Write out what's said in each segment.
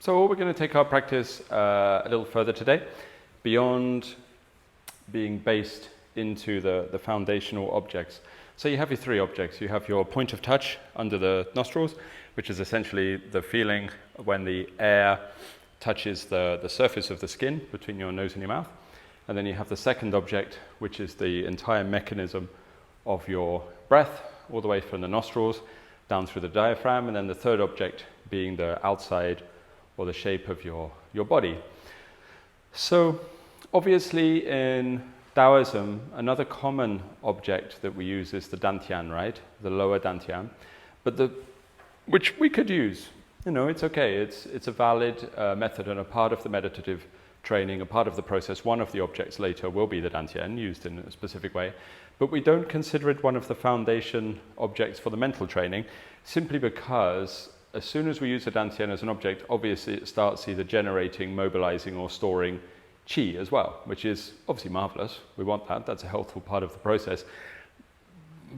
So we're going to take our practice a little further today, beyond being based into the foundational objects. So you have your three objects. You have your point of touch under the nostrils, which is essentially the feeling when the air touches the surface of the skin between your nose and your mouth. And then you have the second object, which is the entire mechanism of your breath, all the way from the nostrils down through the diaphragm. And then the third object being the outside or the shape of your body. So obviously in Taoism, another common object that we use is the dantian, right? The lower dantian, but which we could use. You know, it's okay. It's a valid method and a part of the meditative training, a part of the process. One of the objects later will be the dantian, used in a specific way, but we don't consider it one of the foundation objects for the mental training, simply because as soon as we use the dantian as an object, obviously it starts either generating, mobilizing, or storing qi as well, which is obviously marvelous. We want that. That's a helpful part of the process.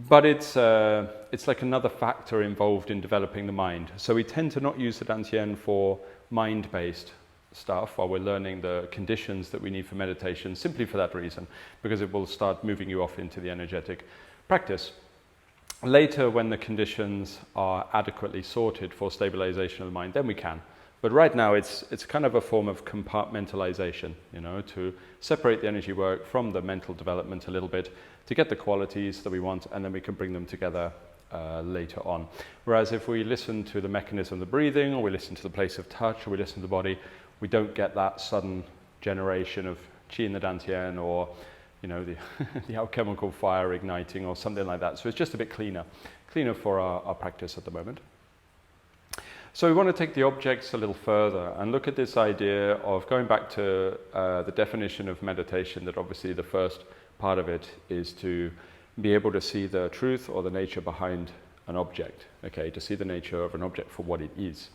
But it's like another factor involved in developing the mind. So we tend to not use the dantian for mind-based stuff while we're learning the conditions that we need for meditation, simply for that reason, because it will start moving you off into the energetic practice. Later, when the conditions are adequately sorted for stabilization of the mind, then we can. But right now, it's kind of a form of compartmentalization, you know, to separate the energy work from the mental development a little bit, to get the qualities that we want, and then we can bring them together later on. Whereas if we listen to the mechanism of the breathing, or we listen to the place of touch, or we listen to the body, we don't get that sudden generation of qi in the dantian, or you know, the alchemical fire igniting or something like that. So it's just a bit cleaner for our practice at the moment. So we want to take the objects a little further and look at this idea of going back to the definition of meditation, that obviously the first part of it is to be able to see the truth or the nature behind an object, okay, to see the nature of an object for what it is.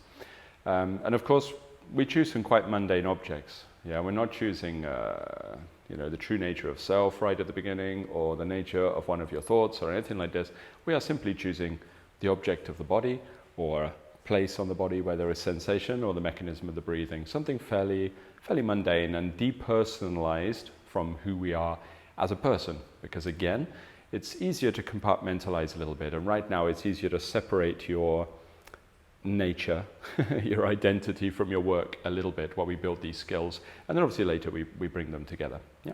And of course, we choose some quite mundane objects. Yeah, we're not choosing the true nature of self right at the beginning, or the nature of one of your thoughts, or anything like this. We are simply choosing the object of the body, or a place on the body where there is sensation, or the mechanism of the breathing. Something fairly mundane and depersonalized from who we are as a person. Because again, it's easier to compartmentalize a little bit, and right now it's easier to separate your nature, your identity from your work a little bit while we build these skills, and then obviously later we bring them together. Yeah.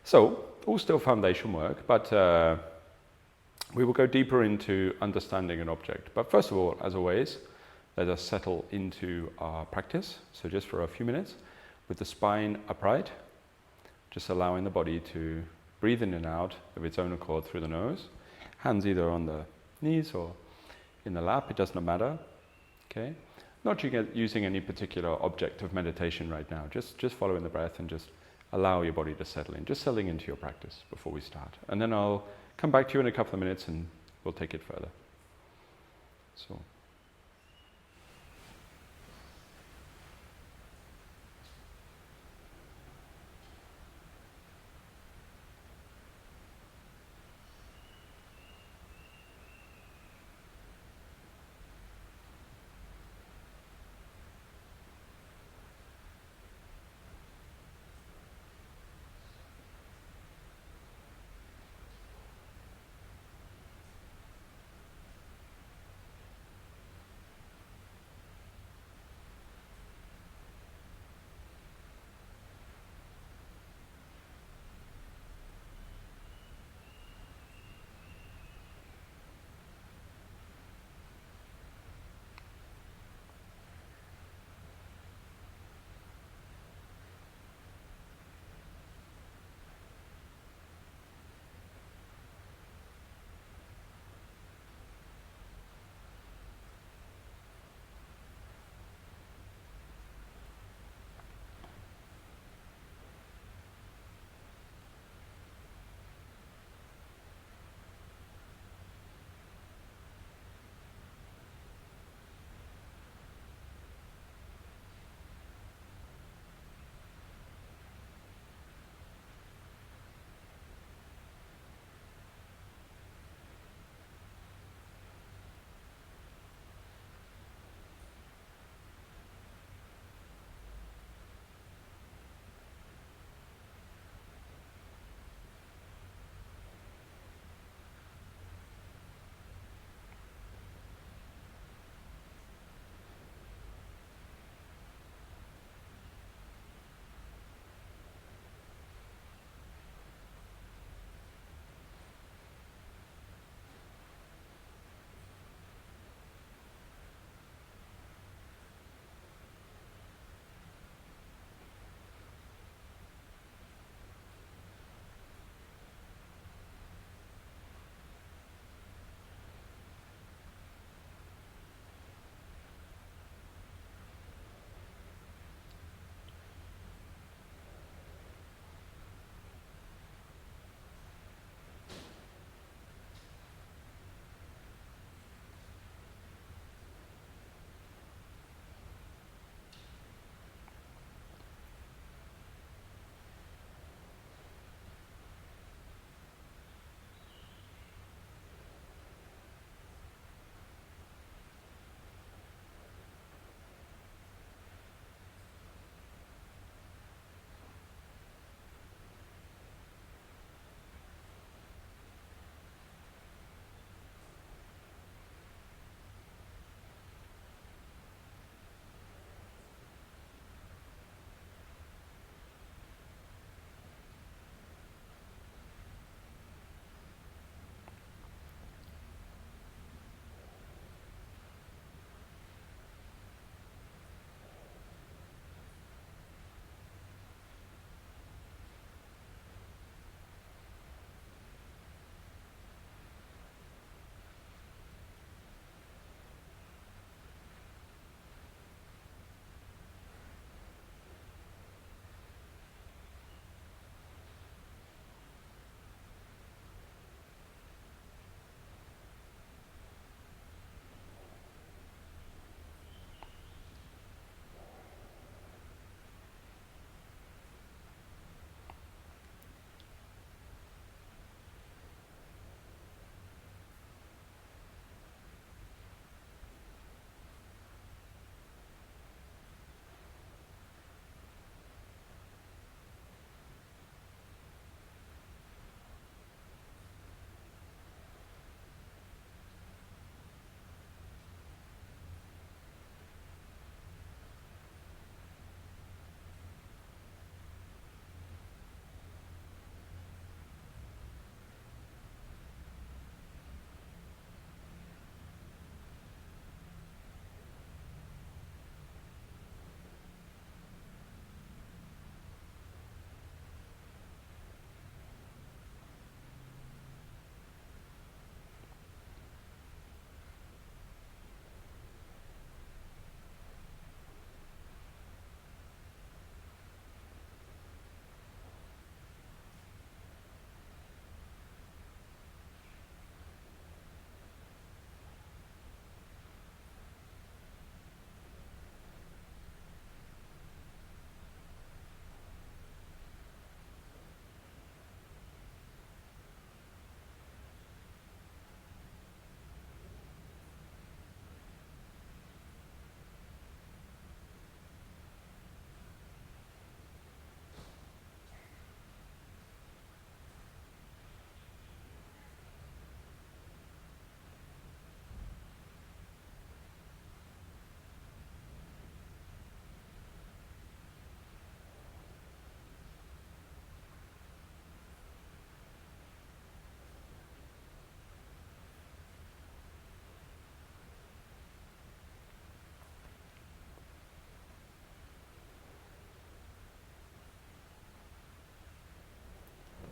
So all still foundation work, but we will go deeper into understanding an object. But first of all, as always, let us settle into our practice. So just for a few minutes, with the spine upright, just allowing the body to breathe in and out of its own accord through the nose. Hands either on the knees or in the lap, it does not matter. Okay, not using any particular object of meditation right now, just following the breath and just allow your body to settle in, just settling into your practice before we start. And then I'll come back to you in a couple of minutes and we'll take it further. So.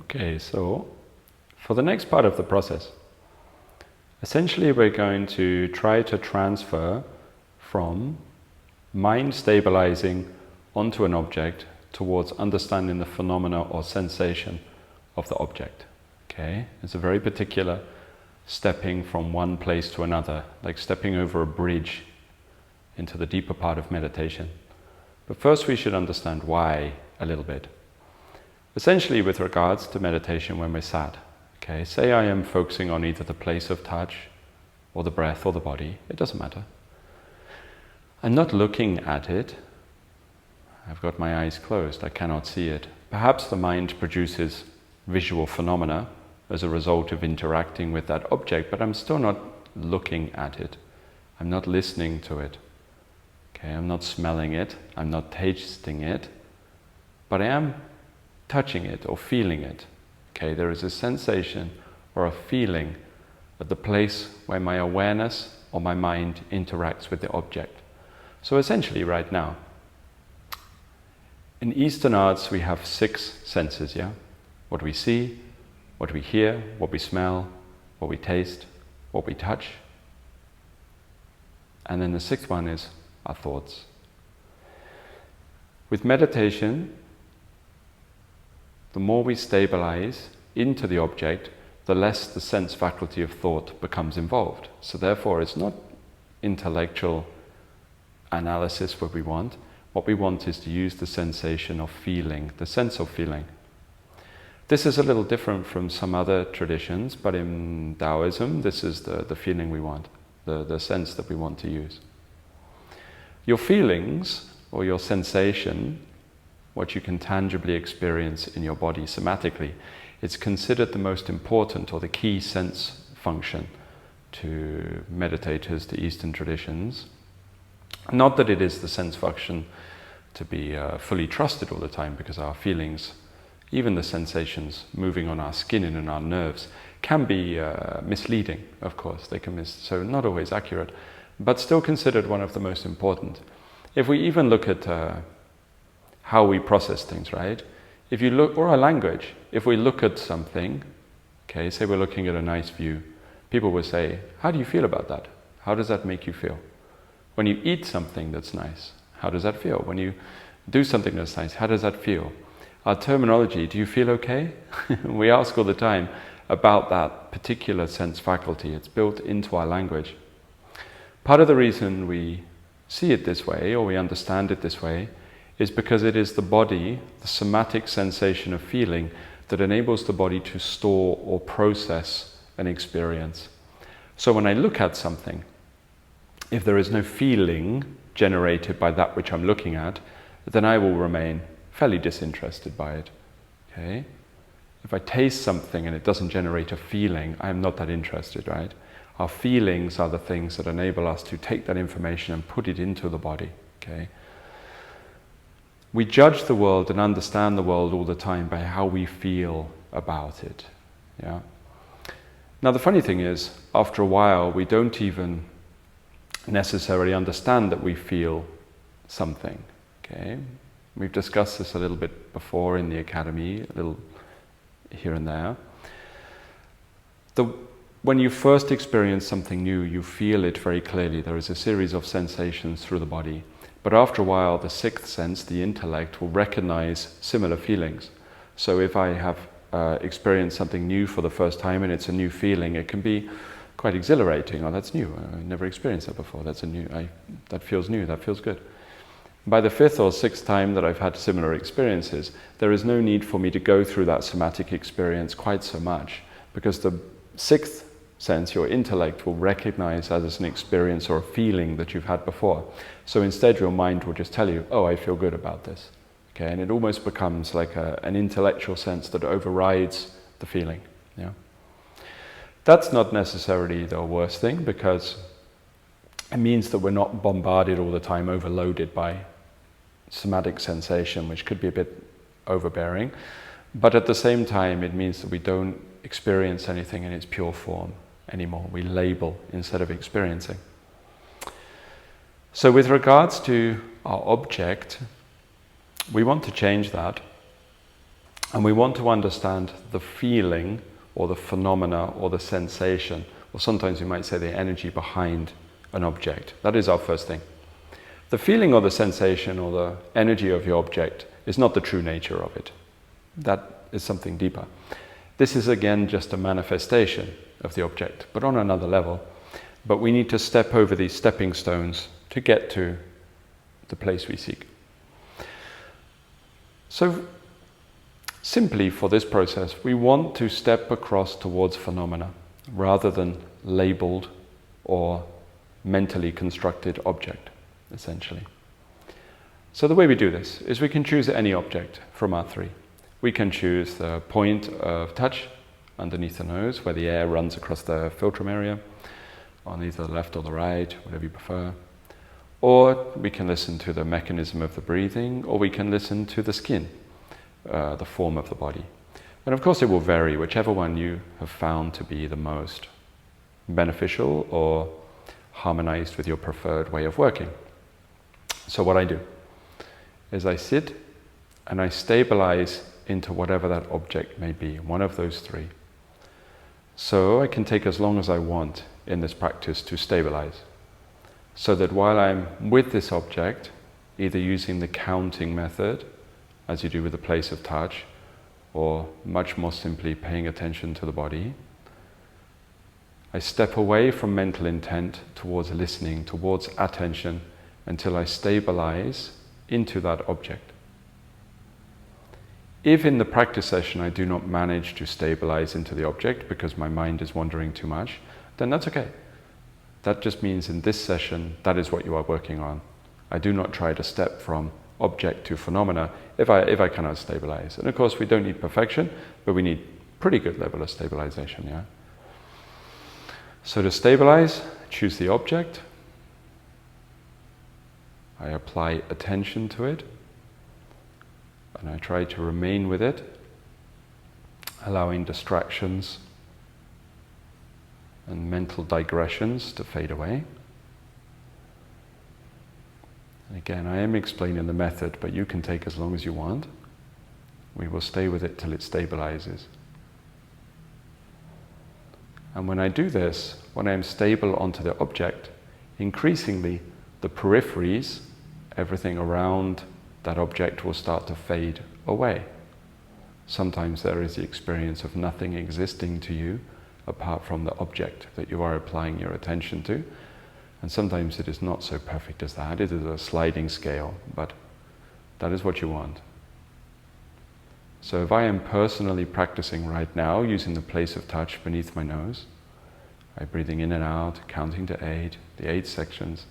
Okay, so for the next part of the process, essentially we're going to try to transfer from mind stabilizing onto an object towards understanding the phenomena or sensation of the object. Okay, it's a very particular stepping from one place to another, like stepping over a bridge into the deeper part of meditation. But first we should understand why a little bit. Essentially with regards to meditation when we're sad, okay, say I am focusing on either the place of touch or the breath or the body, it doesn't matter. I'm not looking at it. I've got my eyes closed, I cannot see it. Perhaps the mind produces visual phenomena as a result of interacting with that object, but I'm still not looking at it. I'm not listening to it. Okay, I'm not smelling it, I'm not tasting it, but I am touching it or feeling it. Okay, there is a sensation or a feeling at the place where my awareness or my mind interacts with the object. So essentially right now, in Eastern arts we have 6 senses, yeah? What we see, what we hear, what we smell, what we taste, what we touch. And then the 6th one is our thoughts. With meditation, the more we stabilize into the object, the less the sense faculty of thought becomes involved. So therefore, it's not intellectual analysis what we want. What we want is to use the sensation of feeling, the sense of feeling. This is a little different from some other traditions, but in Taoism, this is the feeling we want, the sense that we want to use. Your feelings, or your sensation, what you can tangibly experience in your body somatically, it's considered the most important or the key sense function to meditators, to Eastern traditions. Not that it is the sense function to be fully trusted all the time, because our feelings, even the sensations moving on our skin and in our nerves, can be misleading, of course. They can so not always accurate, but still considered one of the most important. If we even look at how we process things, right? If you look, or our language, if we look at something, okay, say we're looking at a nice view, people will say, how do you feel about that? How does that make you feel? When you eat something that's nice, how does that feel? When you do something that's nice, how does that feel? Our terminology, do you feel okay? We ask all the time about that particular sense faculty. It's built into our language. Part of the reason we see it this way, or we understand it this way, is because it is the body, the somatic sensation of feeling, that enables the body to store or process an experience. So when I look at something, if there is no feeling generated by that which I'm looking at, then I will remain fairly disinterested by it. Okay? If I taste something and it doesn't generate a feeling, I'm not that interested, right? Our feelings are the things that enable us to take that information and put it into the body. Okay? We judge the world and understand the world all the time by how we feel about it. Yeah? Now the funny thing is, after a while, we don't even necessarily understand that we feel something. Okay? We've discussed this a little bit before in the academy, a little here and there. When you first experience something new, you feel it very clearly. There is a series of sensations through the body. But after a while, the 6th sense, the intellect, will recognize similar feelings. So if I have experienced something new for the first time and it's a new feeling, it can be quite exhilarating. Oh, that's new. I never experienced that before. That feels new. That feels good. By the 5th or 6th time that I've had similar experiences, there is no need for me to go through that somatic experience quite so much, because the 6th sense, your intellect, will recognize as an experience or a feeling that you've had before. So instead your mind will just tell you, oh, I feel good about this. Okay, and it almost becomes like an intellectual sense that overrides the feeling. Yeah? That's not necessarily the worst thing, because it means that we're not bombarded all the time, overloaded by somatic sensation, which could be a bit overbearing. But at the same time, it means that we don't experience anything in its pure form anymore. We label instead of experiencing. So with regards to our object, we want to change that. And we want to understand the feeling or the phenomena or the sensation, or sometimes we might say the energy behind an object. That is our first thing. The feeling or the sensation or the energy of your object is not the true nature of it. That is something deeper. This is again just a manifestation of the object, but on another level. But we need to step over these stepping stones to get to the place we seek. So, simply for this process, we want to step across towards phenomena rather than labeled or mentally constructed object, essentially. So the way we do this is we can choose any object from our three. We can choose the point of touch underneath the nose, where the air runs across the philtrum area, on either the left or the right, whatever you prefer. Or we can listen to the mechanism of the breathing, or we can listen to the skin, the form of the body. And of course it will vary, whichever one you have found to be the most beneficial or harmonized with your preferred way of working. So what I do is I sit and I stabilize into whatever that object may be, one of those three. So I can take as long as I want in this practice to stabilize, so that while I'm with this object, either using the counting method, as you do with the place of touch, or much more simply paying attention to the body, I step away from mental intent towards listening, towards attention, until I stabilize into that object. If in the practice session I do not manage to stabilize into the object because my mind is wandering too much, then that's okay. That just means in this session, that is what you are working on. I do not try to step from object to phenomena if I cannot stabilize. And of course, we don't need perfection, but we need pretty good level of stabilization, yeah? So to stabilize, choose the object. I apply attention to it, and I try to remain with it, allowing distractions and mental digressions to fade away. And again, I am explaining the method, but you can take as long as you want. We will stay with it till it stabilizes. And when I do this, when I am stable onto the object, increasingly the peripheries, everything around that object, will start to fade away. Sometimes there is the experience of nothing existing to you apart from the object that you are applying your attention to. And sometimes it is not so perfect as that. It is a sliding scale, but that is what you want. So if I am personally practicing right now using the place of touch beneath my nose, I'm breathing in and out, counting to 8, the 8 sections,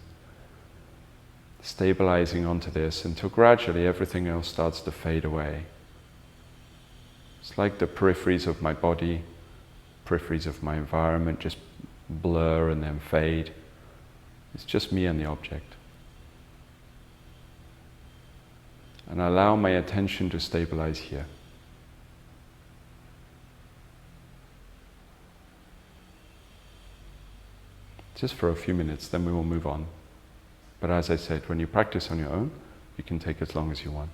stabilizing onto this until gradually everything else starts to fade away. It's like the peripheries of my body, peripheries of my environment just blur and then fade. It's just me and the object. And I allow my attention to stabilize here. Just for a few minutes, then we will move on. But as I said, when you practice on your own, you can take as long as you want.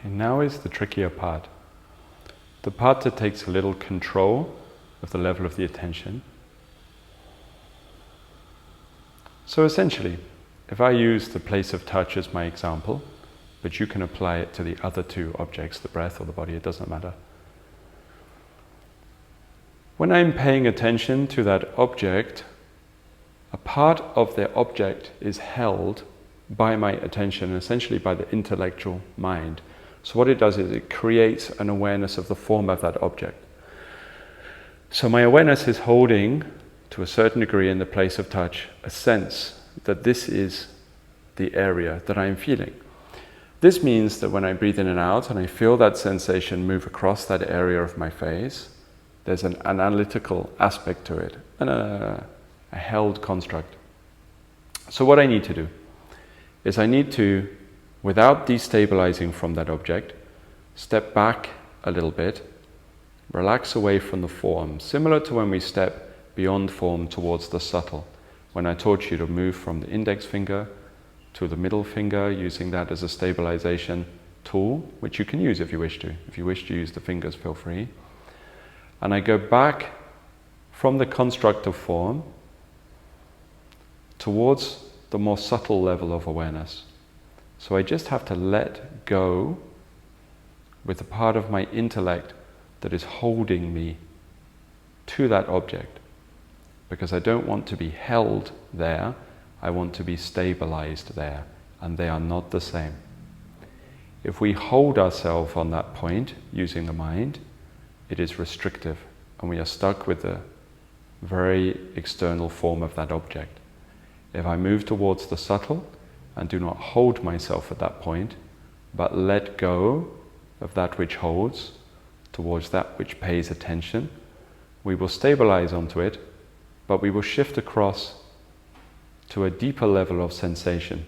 And now is the trickier part. The part that takes a little control of the level of the attention. So essentially, if I use the place of touch as my example, but you can apply it to the other two objects, the breath or the body, it doesn't matter. When I'm paying attention to that object, a part of the object is held by my attention, essentially by the intellectual mind. So what it does is it creates an awareness of the form of that object. So my awareness is holding, to a certain degree in the place of touch, a sense that this is the area that I'm feeling. This means that when I breathe in and out and I feel that sensation move across that area of my face, there's an analytical aspect to it, and a held construct. So what I need to do is I need to, without destabilizing from that object, step back a little bit, relax away from the form, similar to when we step beyond form towards the subtle. When I taught you to move from the index finger to the middle finger, using that as a stabilization tool, which you can use if you wish to. If you wish to use the fingers, feel free. And I go back from the construct of form towards the more subtle level of awareness. So I just have to let go with the part of my intellect that is holding me to that object. Because I don't want to be held there, I want to be stabilized there, and they are not the same. If we hold ourselves on that point using the mind, it is restrictive, and we are stuck with the very external form of that object. If I move towards the subtle and do not hold myself at that point, but let go of that which holds towards that which pays attention, we will stabilize onto it, but we will shift across to a deeper level of sensation.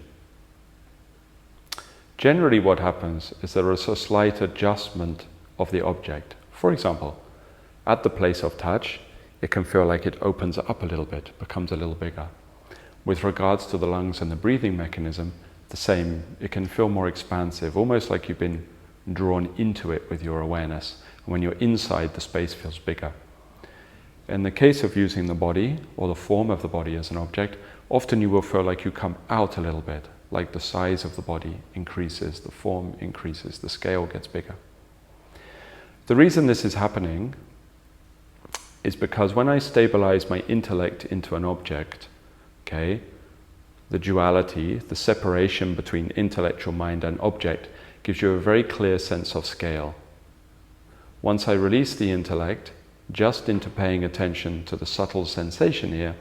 Generally what happens is there is a slight adjustment of the object. For example, at the place of touch, it can feel like it opens up a little bit, becomes a little bigger. With regards to the lungs and the breathing mechanism, the same. It can feel more expansive, almost like you've been drawn into it with your awareness. And when you're inside, the space feels bigger. In the case of using the body, or the form of the body as an object, often you will feel like you come out a little bit, like the size of the body increases, the form increases, the scale gets bigger. The reason this is happening is because when I stabilize my intellect into an object, okay, the duality, the separation between intellectual mind and object gives you a very clear sense of scale. Once I release the intellect just into paying attention to the subtle sensation here,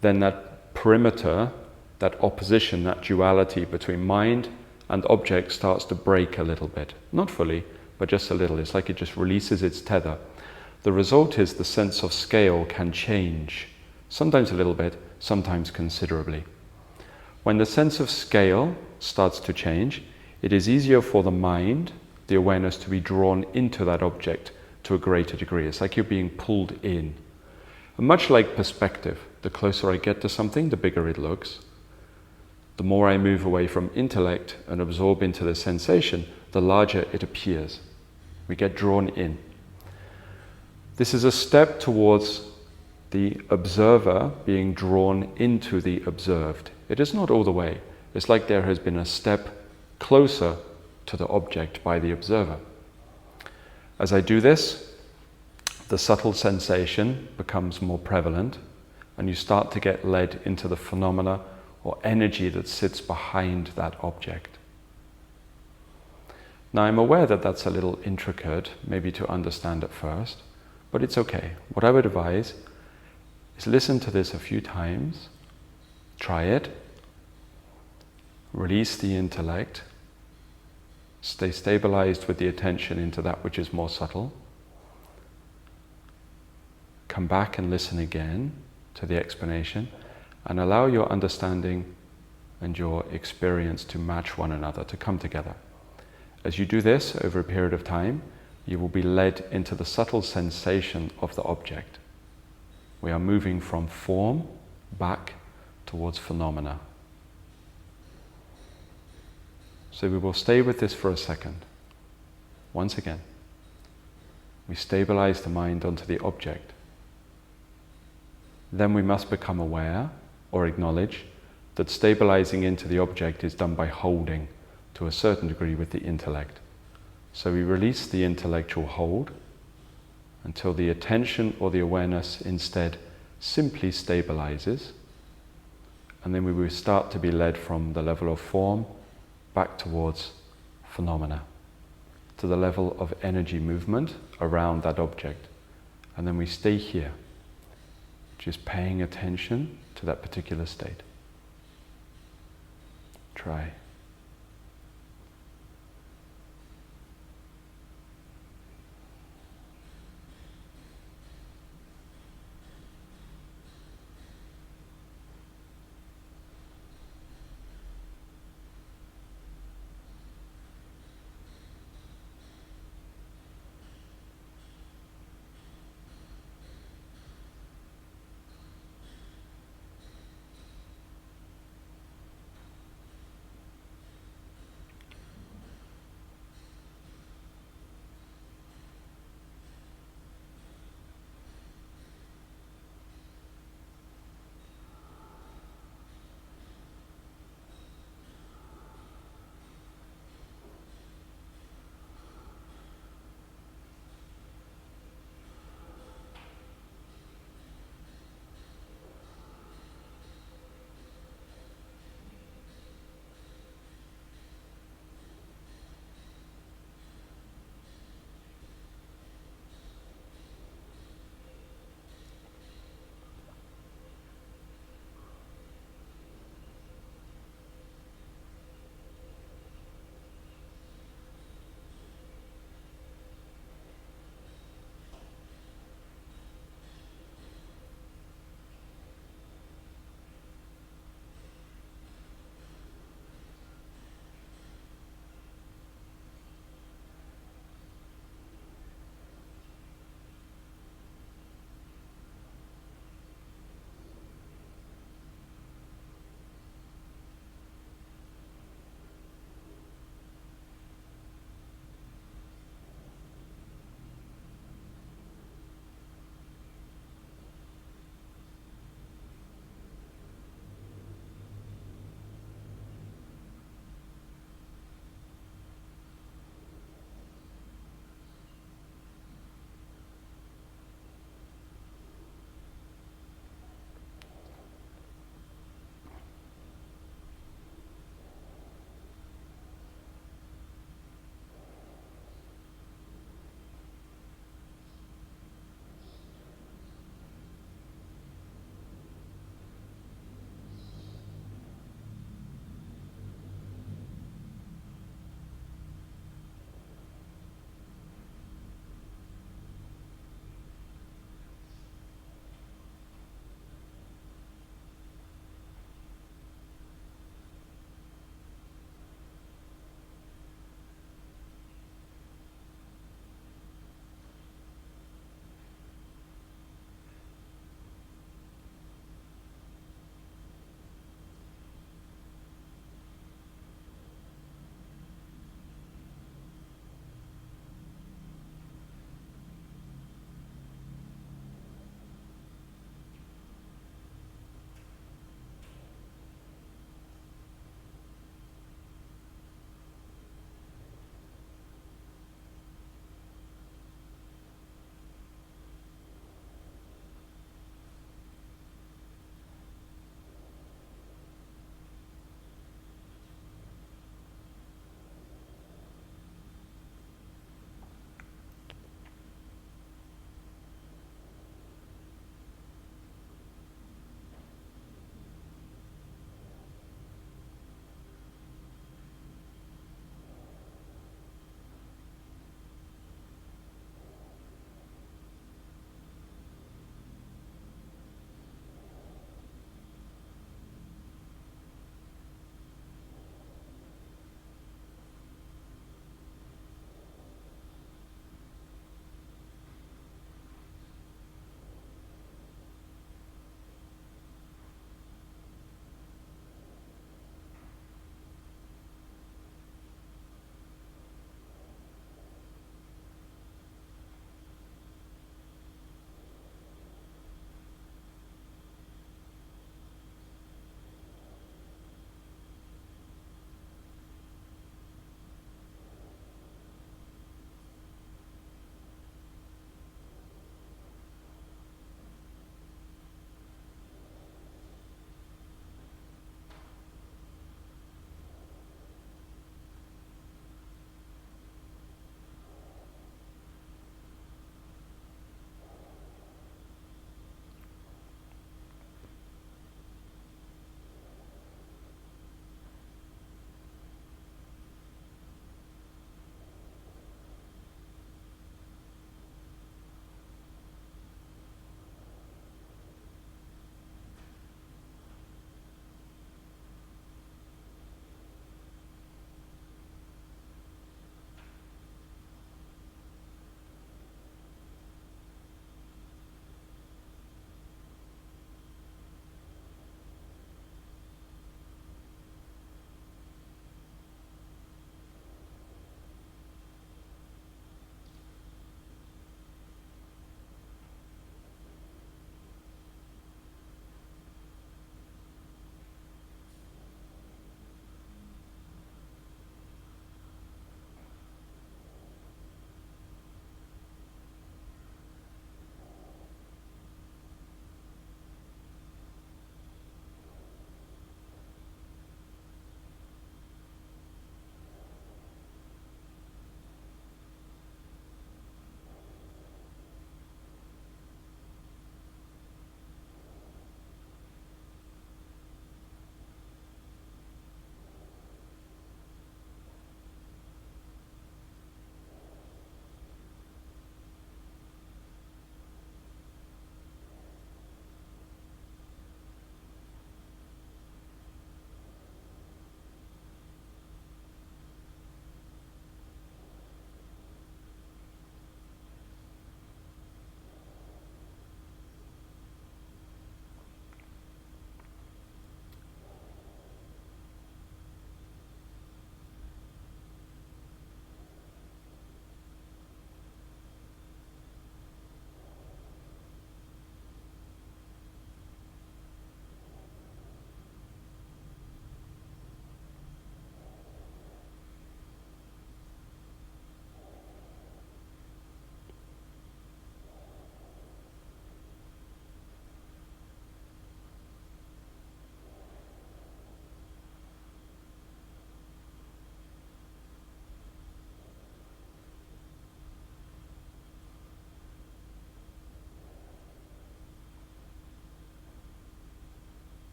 then that perimeter, that opposition, that duality between mind and object starts to break a little bit. Not fully, but just a little. It's like it just releases its tether. The result is the sense of scale can change, sometimes a little bit, sometimes considerably. When the sense of scale starts to change, it is easier for the mind, the awareness, to be drawn into that object to a greater degree. It's like you're being pulled in. And much like perspective, the closer I get to something, the bigger it looks. The more I move away from intellect and absorb into the sensation, the larger it appears. We get drawn in. This is a step towards the observer being drawn into the observed. It is not all the way. It's like there has been a step closer to the object by the observer. As I do this, the subtle sensation becomes more prevalent, and you start to get led into the phenomena or energy that sits behind that object. Now, I'm aware that that's a little intricate, maybe to understand at first, but it's okay. What I would advise is listen to this a few times, try it, release the intellect, stay stabilized with the attention into that which is more subtle, come back and listen again to the explanation, and allow your understanding and your experience to match one another, to come together. As you do this over a period of time, you will be led into the subtle sensation of the object. We are moving from form back towards phenomena. So we will stay with this for a second. Once again, we stabilize the mind onto the object. Then we must become aware or acknowledge that stabilizing into the object is done by holding to a certain degree with the intellect. So we release the intellectual hold until the attention or the awareness instead simply stabilizes, and then we will start to be led from the level of form back towards phenomena, to the level of energy movement around that object. And then we stay here, just paying attention to that particular state. Try.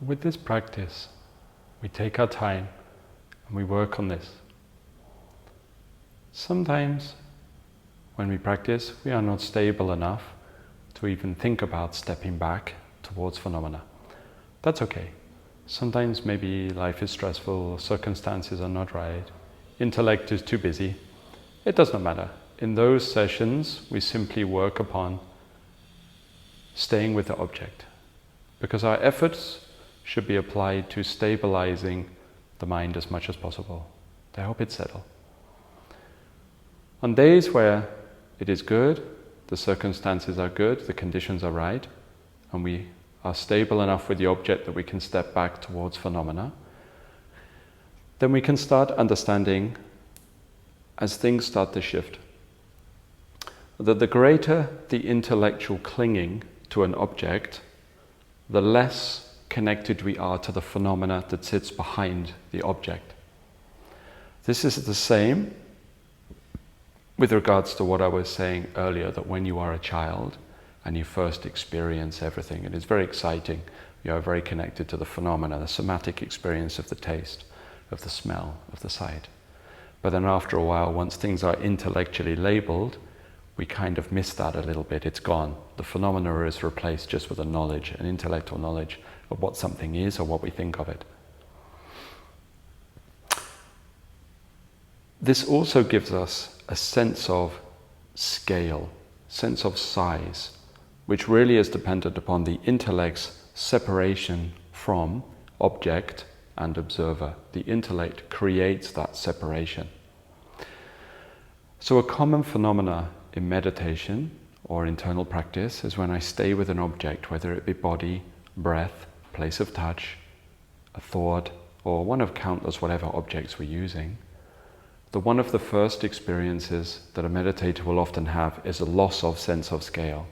With this practice, we take our time and we work on this. Sometimes, when we practice, we are not stable enough to even think about stepping back towards phenomena. That's okay. Sometimes maybe life is stressful, circumstances are not right, intellect is too busy. It does not matter. In those sessions, we simply work upon staying with the object, because our efforts should be applied to stabilizing the mind as much as possible, to help it settle. On days where it is good, the circumstances are good, the conditions are right, and we are stable enough with the object that we can step back towards phenomena, then we can start understanding, as things start to shift, that the greater the intellectual clinging to an object, the less connected we are to the phenomena that sits behind the object. This is the same with regards to what I was saying earlier, that when you are a child and you first experience everything, it is very exciting. You are very connected to the phenomena, the somatic experience of the taste, of the smell, of the sight. But then after a while, once things are intellectually labeled, we kind of miss that a little bit. It's gone. The phenomena is replaced just with a knowledge, an intellectual knowledge of what something is or what we think of it. This also gives us a sense of scale, sense of size, which really is dependent upon the intellect's separation from object and observer. The intellect creates that separation. So a common phenomena in meditation or internal practice is when I stay with an object, whether it be body, breath, place of touch, a thought, or one of countless whatever objects we're using. One of the first experiences that a meditator will often have is a loss of sense of scale.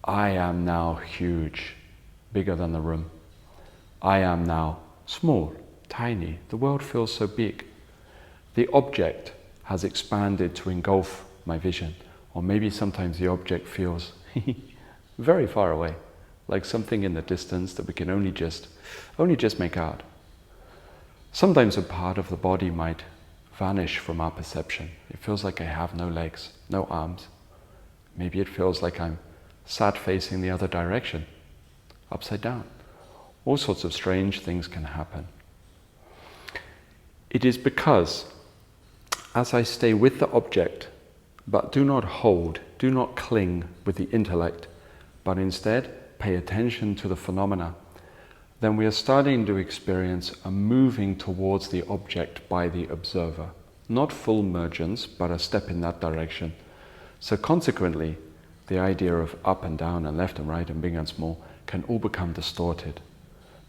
I am now huge, bigger than the room. I am now small, tiny. The world feels so big. The object has expanded to engulf my vision. Or maybe sometimes the object feels very far away, like something in the distance that we can only just make out. Sometimes a part of the body might vanish from our perception. It feels like I have no legs, no arms. Maybe it feels like I'm sat facing the other direction, upside down. All sorts of strange things can happen. It is because, as I stay with the object, but do not hold, do not cling with the intellect, but instead pay attention to the phenomena, then we are starting to experience a moving towards the object by the observer. Not full mergence, but a step in that direction. So consequently, the idea of up and down and left and right and big and small can all become distorted,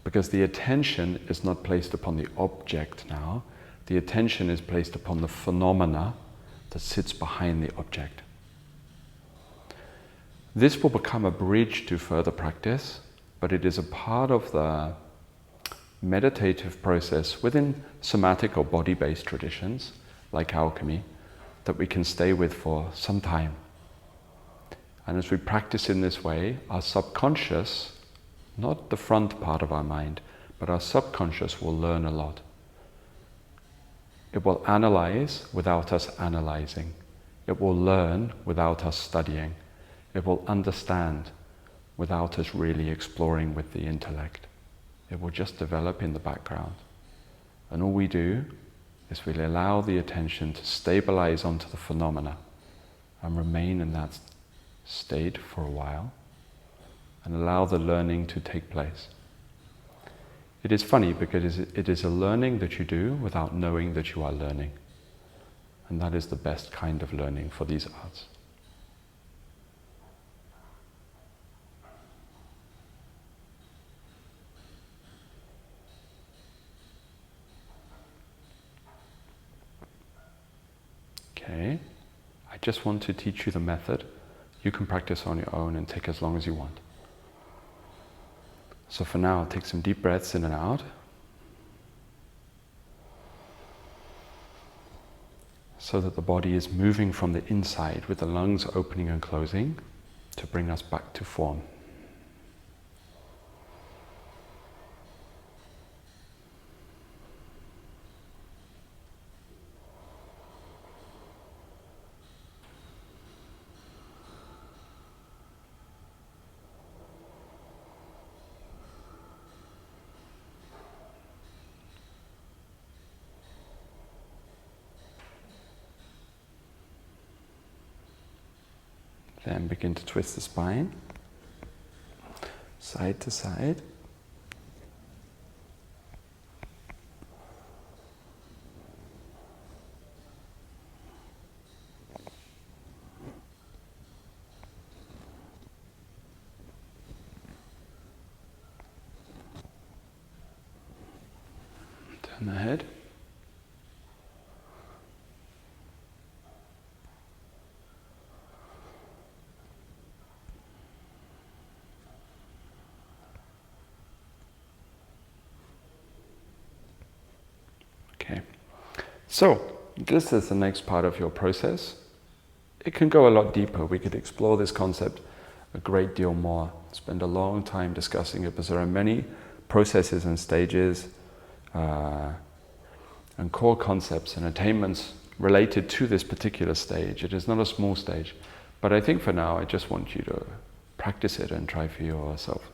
because the attention is not placed upon the object now, the attention is placed upon the phenomena that sits behind the object. This will become a bridge to further practice, but it is a part of the meditative process within somatic or body-based traditions, like alchemy, that we can stay with for some time. And as we practice in this way, our subconscious, not the front part of our mind, but our subconscious will learn a lot. It will analyze without us analyzing. It will learn without us studying. It will understand without us really exploring with the intellect. It will just develop in the background. And all we do is we allow the attention to stabilize onto the phenomena and remain in that state for a while and allow the learning to take place. It is funny because it is a learning that you do without knowing that you are learning. And that is the best kind of learning for these arts. Okay, I just want to teach you the method. You can practice on your own and take as long as you want. So for now, take some deep breaths in and out. So that the body is moving from the inside with the lungs opening and closing to bring us back to form. Again, begin to twist the spine, side to side. Turn the head. Okay, so this is the next part of your process. It can go a lot deeper. We could explore this concept a great deal more, spend a long time discussing it, because there are many processes and stages and core concepts and attainments related to this particular stage. It is not a small stage, but I think for now I just want you to practice it and try for yourself.